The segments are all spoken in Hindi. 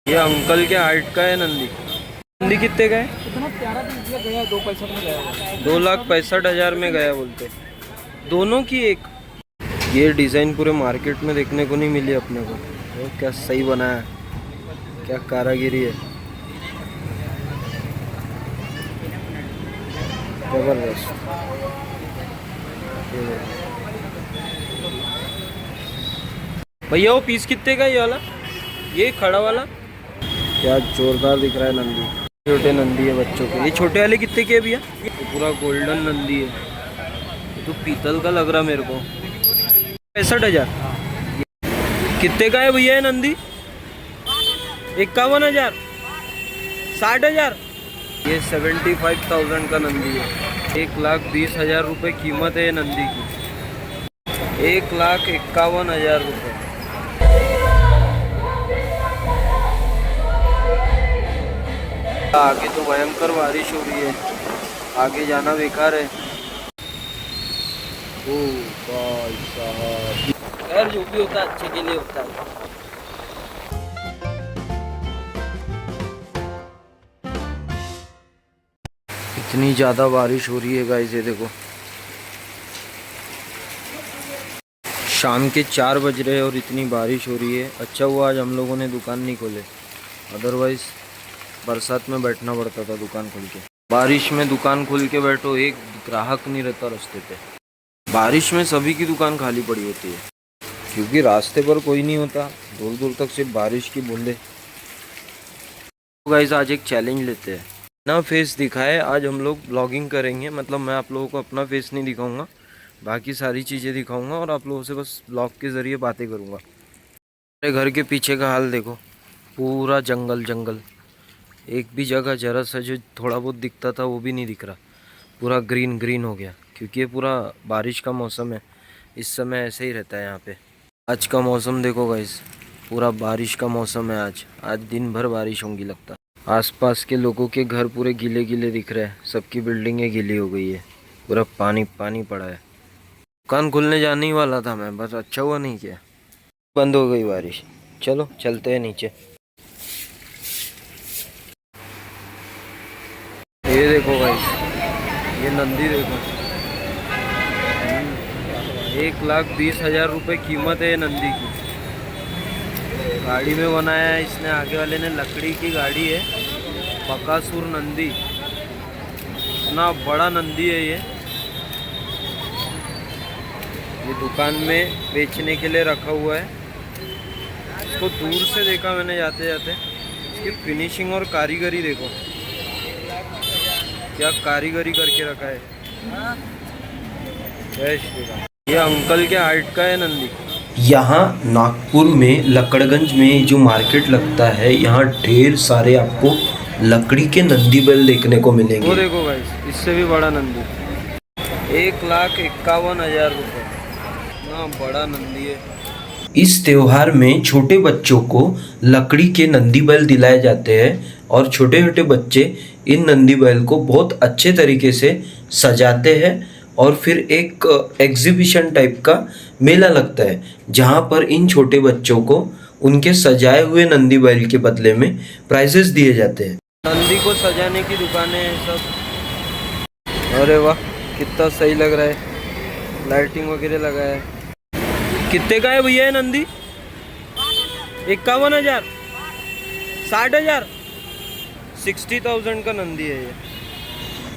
ये अंकल के हाइट का है नंदी। नंदी कितने का है? इतना प्यारा पीस गया, 2 पैसा में गया, 2,65,000 में गया बोलते दोनों की एक। ये डिज़ाइन पूरे मार्केट में देखने को नहीं मिली अपने को। तो क्या सही बनाया, क्या कारागिरी है, जबरदस्त। भैया वो पीस कितने का है ये वाला, ये खड़ा वाला? क्या जोरदार दिख रहा है नंदी। छोटे नंदी है बच्चों के। ये छोटे वाले कितने के है भैया? ये पूरा गोल्डन नंदी है। ये तो पीतल का लग रहा मेरे को। 65,000। कितने का है भैया ये नंदी? 51,000, 60,000। ये 75,000 का नंदी है। 1,20,000 रुपये कीमत है ये नंदी की। 1,51,000 रुपये। आगे तो भयंकर बारिश हो रही है, आगे जाना बेकार है। ओ भाई साहब, खैर जो भी होता है अच्छे के लिए होता है। इतनी ज़्यादा बारिश हो रही है गाइस, ये देखो। शाम के 4 बज रहे हैं और इतनी बारिश हो रही है। अच्छा हुआ आज हम लोगों ने दुकान नहीं खोले, अदरवाइज़ बरसात में बैठना पड़ता था दुकान खोल के। बारिश में दुकान खोल के बैठो, एक ग्राहक नहीं रहता रास्ते पे। बारिश में सभी की दुकान खाली पड़ी होती है, क्योंकि रास्ते पर कोई नहीं होता, दूर दूर तक सिर्फ बारिश की बूंदे। तो गाइस आज एक चैलेंज लेते हैं, ना फेस दिखाए आज हम लोग ब्लॉगिंग करेंगे। मतलब मैं आप लोगों को अपना फेस नहीं दिखाऊंगा, बाकी सारी चीज़ें दिखाऊंगा और आप लोगों से बस ब्लॉग के ज़रिए बातें करूंगा। मेरे घर के पीछे का हाल देखो, पूरा जंगल जंगल। एक भी जगह जरा सा जो थोड़ा बहुत दिखता था वो भी नहीं दिख रहा, पूरा ग्रीन ग्रीन हो गया। क्योंकि ये पूरा बारिश का मौसम है, इस समय ऐसे ही रहता है यहाँ पे। आज का मौसम देखो गाइस, पूरा बारिश का मौसम है आज दिन भर बारिश होंगी लगता। आसपास के लोगों के घर पूरे गीले गीले दिख रहे हैं, सबकी बिल्डिंगें गीली हो गई है, पूरा पानी पानी पड़ा है। दुकान खुलने जाने ही वाला था मैं, बस अच्छा हुआ नहीं किया, बंद हो गई बारिश। चलो चलते हैं नीचे। ये देखो गाइस, ये नंदी देखो, 1,20,000 रुपये कीमत है ये नंदी की। गाड़ी में बनाया है इसने, आगे वाले ने लकड़ी की गाड़ी है। बकासुर नंदी, इतना बड़ा नंदी है ये दुकान में बेचने के लिए रखा हुआ है। इसको दूर से देखा मैंने जाते जाते, इसकी फिनिशिंग और कारीगरी देखो, क्या कारीगरी करके रखा है। जय श्री राम। ये अंकल के हाइट का है नंदी। यहाँ नागपुर में लकड़गंज में जो मार्केट लगता है, यहाँ ढेर सारे आपको लकड़ी के नंदी बैल देखने को मिलेंगे। वो देखो गाइस, इससे भी बड़ा नंदी, 1,51,000 रुपये, इतना बड़ा नंदी है। इस त्योहार में छोटे बच्चों को लकड़ी के नंदी बैल दिलाए जाते हैं और छोटे छोटे बच्चे इन नंदी बैल को बहुत अच्छे तरीके से सजाते हैं और फिर एक एग्जीबिशन टाइप का मेला लगता है, जहाँ पर इन छोटे बच्चों को उनके सजाए हुए नंदी बैल के बदले में प्राइजेस दिए जाते हैं। नंदी को सजाने की दुकानें हैं सब। अरे वाह, कितना सही लग रहा है, लाइटिंग वगैरह लगा है। कितने का है भैया ये नंदी? 51,000, 60,000, 60,000 का नंदी है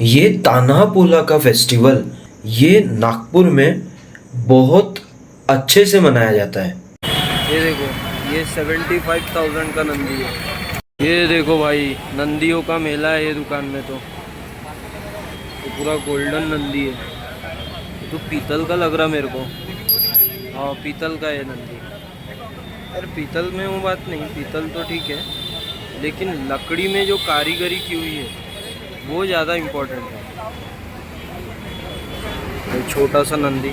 ये तान्हापोला का फेस्टिवल ये नागपुर में बहुत अच्छे से मनाया जाता है। ये देखो, ये 75,000 का नंदी है। ये देखो भाई, नंदियों का मेला है ये दुकान में। तो पूरा गोल्डन नंदी है, तो पीतल का लग रहा मेरे को। हाँ पीतल का है नंदी। यार पीतल में वो बात नहीं, पीतल तो ठीक है, लेकिन लकड़ी में जो कारीगरी की हुई है वो ज़्यादा इम्पोर्टेंट है। तो छोटा सा नंदी,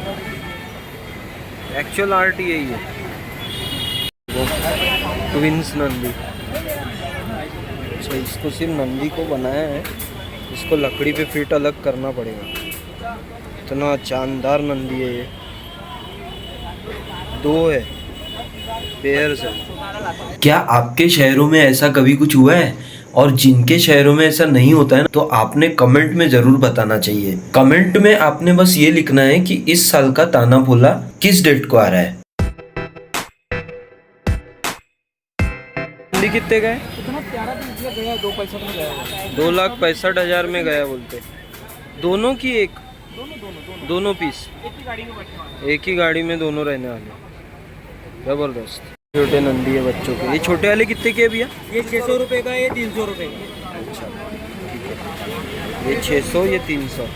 एक्चुअल आर्ट यही है, वो ट्विंस नंदी। अच्छा, इसको सिर्फ नंदी को बनाया है, इसको लकड़ी पे फिट अलग करना पड़ेगा। इतना शानदार नंदी है ये, 2 है। पेयर से। क्या आपके शहरों में ऐसा कभी कुछ हुआ है? और जिनके शहरों में ऐसा नहीं होता है ना, तो आपने कमेंट में जरूर बताना चाहिए। कमेंट में आपने बस ये लिखना है कि इस साल का ताना पोला किस डेट को आ रहा है। मंडी कितने गए? इतना प्यारा पीस ये गया 2.65 में गया हुआ। 2,65,000 में गया बोलते। दोनों की एक दोनों दोनों दोनों दोनों पीस एक ही गाड़ी में बैठने वाला। एक ही गाड़ी में दोनों रहने वाले। जबरदस्त छोटे नंदी है बच्चों के। ये छोटे वाले कितने के है भैया? ये 600 रुपये का, ये 300 रुपये का। अच्छा ठीक है। ये 600 ये 300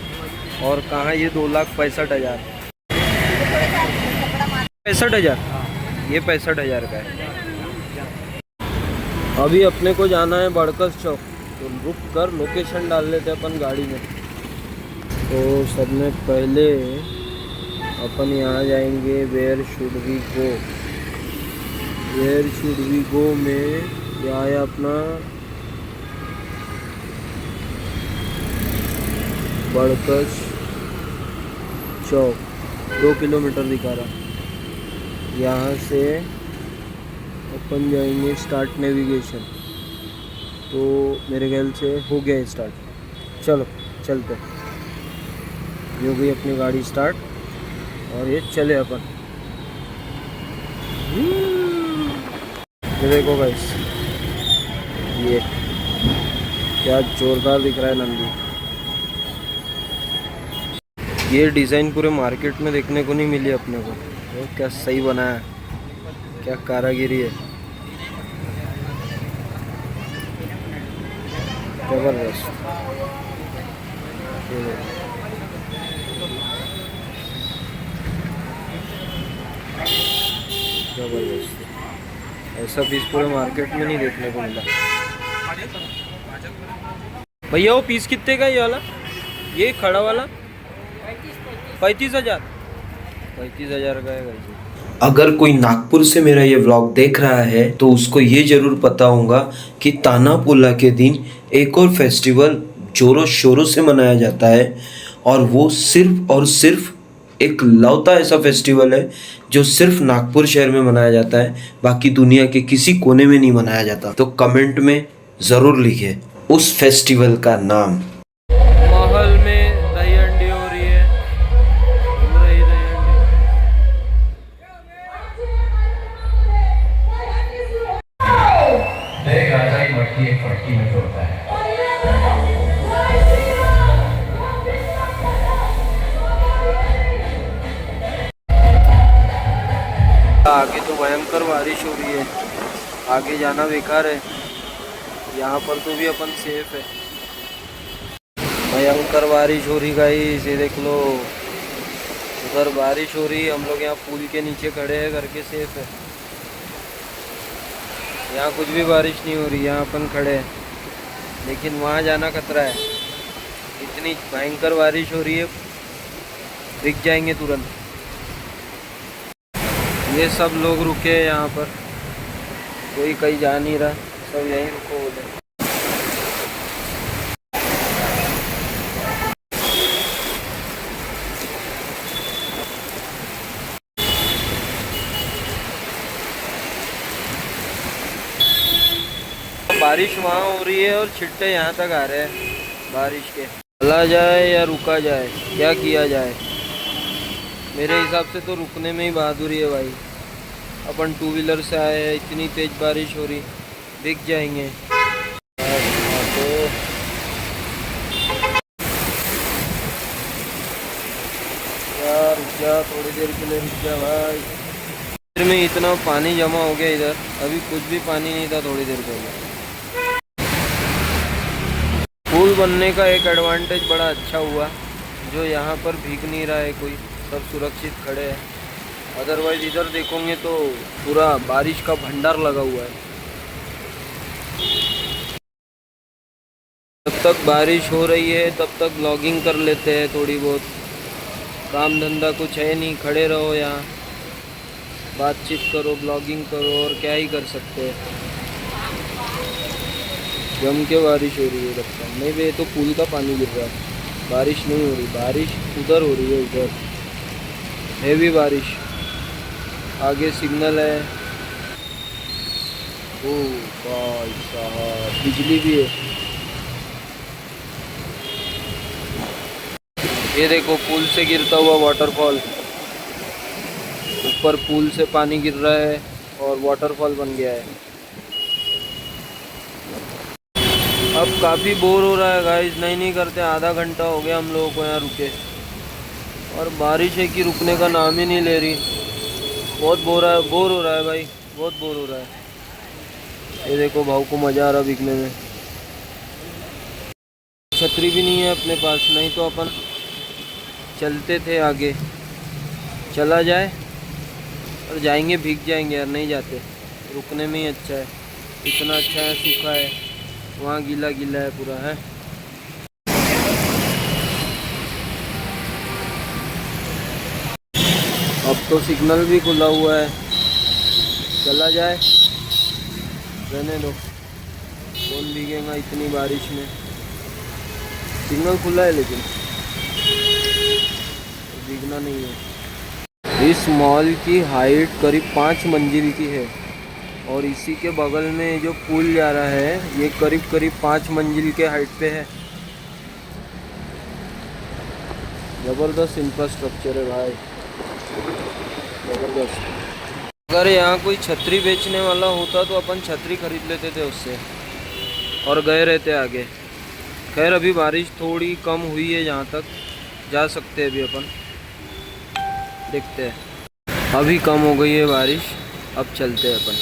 और कहाँ ये 2,65,000। 65,000 ये 65,000 का है। अभी अपने को जाना है बड़कस चौक, तो रुक कर लोकेशन डाल लेते हैं अपन गाड़ी में। तो सबने पहले अपन यहाँ जाएंगे where should we go. Where should we go में यहाँ है अपना बड़कस चौक, 2 किलोमीटर दिखा रहा। यहाँ से अपन जाएंगे स्टार्ट नेविगेशन, तो मेरे ख्याल से हो गया स्टार्ट। चलो चलते। ये हो गई अपनी गाड़ी स्टार्ट और ये चले अपन। ये देखो गाइस, ये क्या जोरदार दिख रहा है नंदी। ये डिज़ाइन पूरे मार्केट में देखने को नहीं मिली अपने को। वो क्या सही बनाया, क्या कारागिरी है, जबरदस्त। जबरदस्त ऐसा पीस पूरे मार्केट में नहीं देखने को मिला। भैया वो पीस कितने का है ये वाला? ये खड़ा वाला 35,000। 35,000 का है गाइस। अगर कोई नागपुर से मेरा ये व्लॉग देख रहा है तो उसको ये ज़रूर पता होगा कि ताना पोला के दिन एक और फेस्टिवल जोरों शोरों से मनाया जाता है, और वो सिर्फ और सिर्फ एक लौता ऐसा फेस्टिवल है जो सिर्फ नागपुर शहर में मनाया जाता है, बाकी दुनिया के किसी कोने में नहीं मनाया जाता। तो कमेंट में ज़रूर लिखे उस फेस्टिवल का नाम। महल में दही हंडी हो रही है, हो रही दही हंडी। एक राजा की मटकी एक फटकी में तोड़ता है। आगे तो भयंकर बारिश हो रही है, आगे जाना बेकार है। यहाँ पर तो भी अपन सेफ है। भयंकर बारिश हो रही गाइस, ये देख लो उधर बारिश हो रही है। हम लोग यहाँ पुल के नीचे खड़े हैं करके सेफ है। यहाँ कुछ भी बारिश नहीं हो रही, यहाँ अपन खड़े हैं, लेकिन वहाँ जाना खतरा है। इतनी भयंकर बारिश हो रही है, दिख जाएंगे तुरंत। ये सब लोग रुके हैं यहाँ पर, कोई कहीं जा नहीं रहा, सब यहीं रुको बोले। बारिश वहाँ हो रही है और छिट्टे यहाँ तक आ रहे हैं बारिश के। चला जाए या रुका जाए, क्या किया जाए? मेरे हिसाब से तो रुकने में ही बहादुरी है भाई। अपन 2 व्हीलर से आए हैं, इतनी तेज बारिश हो रही, दिख जाएंगे। तो यार रुक जा, थोड़ी देर के लिए रुक जा भाई। फिर में इतना पानी जमा हो गया इधर, अभी कुछ भी पानी नहीं था थोड़ी देर पहले। पुल बनने का एक एडवांटेज बड़ा अच्छा हुआ, जो यहाँ पर भीग नहीं रहा है कोई, सब सुरक्षित खड़े हैं। अदरवाइज इधर देखोगे तो पूरा बारिश का भंडार लगा हुआ है। जब तक बारिश हो रही है तब तक ब्लॉगिंग कर लेते हैं थोड़ी बहुत। काम धंधा कुछ है नहीं, खड़े रहो यहाँ, बातचीत करो, ब्लॉगिंग करो, और क्या ही कर सकते हैं। जम के बारिश हो रही है लगता है। नहीं बे, तो पुल का पानी गिर रहा है, बारिश नहीं हो रही। बारिश उधर हो रही है, उधर हैवी बारिश। आगे सिग्नल है, ओ भाई साहब, बिजली भी है। ये देखो पुल से गिरता हुआ वाटरफॉल, ऊपर पुल से पानी गिर रहा है और वाटरफॉल बन गया है। अब काफ़ी बोर हो रहा है गाइस, नहीं करते, आधा घंटा हो गया हम लोगों को यहाँ रुके और बारिश है कि रुकने का नाम ही नहीं ले रही। बहुत बोर हो रहा है भाई, बहुत बोर हो रहा है। ये देखो भाव को मज़ा आ रहा बिकने में। छतरी भी नहीं है अपने पास, नहीं तो अपन चलते थे आगे, चला जाए और जाएंगे भीग जाएंगे यार, नहीं जाते, रुकने में ही अच्छा है। इतना अच्छा है, सूखा है, वहाँ गीला गीला है पूरा है। अब तो सिग्नल भी खुला हुआ है, चला जाए, रहने दो, कौन भीगेगा इतनी बारिश में। सिग्नल खुला है लेकिन भीगना नहीं है। इस मॉल की हाइट करीब 5 मंजिल की है और इसी के बगल में जो पुल जा रहा है ये करीब 5 मंजिल के हाइट पे है। ज़बरदस्त इंफ्रास्ट्रक्चर है भाई, ज़बरदस्त। अगर यहाँ कोई छतरी बेचने वाला होता तो अपन छतरी खरीद लेते थे उससे और गए रहते आगे। खैर अभी बारिश थोड़ी कम हुई है, जहाँ तक जा सकते हैं अभी अपन, देखते हैं। अभी कम हो गई है बारिश, अब चलते हैं अपन।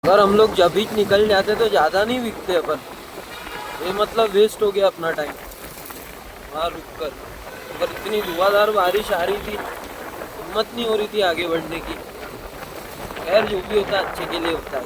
अगर हम लोग जब ही निकल जाते तो ज़्यादा नहीं बिकते अपन, ये मतलब वेस्ट हो गया अपना टाइम वहाँ रुक कर। अगर इतनी धुआंधार बारिश आ रही थी, हिम्मत नहीं हो रही थी आगे बढ़ने की। खैर जो भी होता है अच्छे के लिए होता है।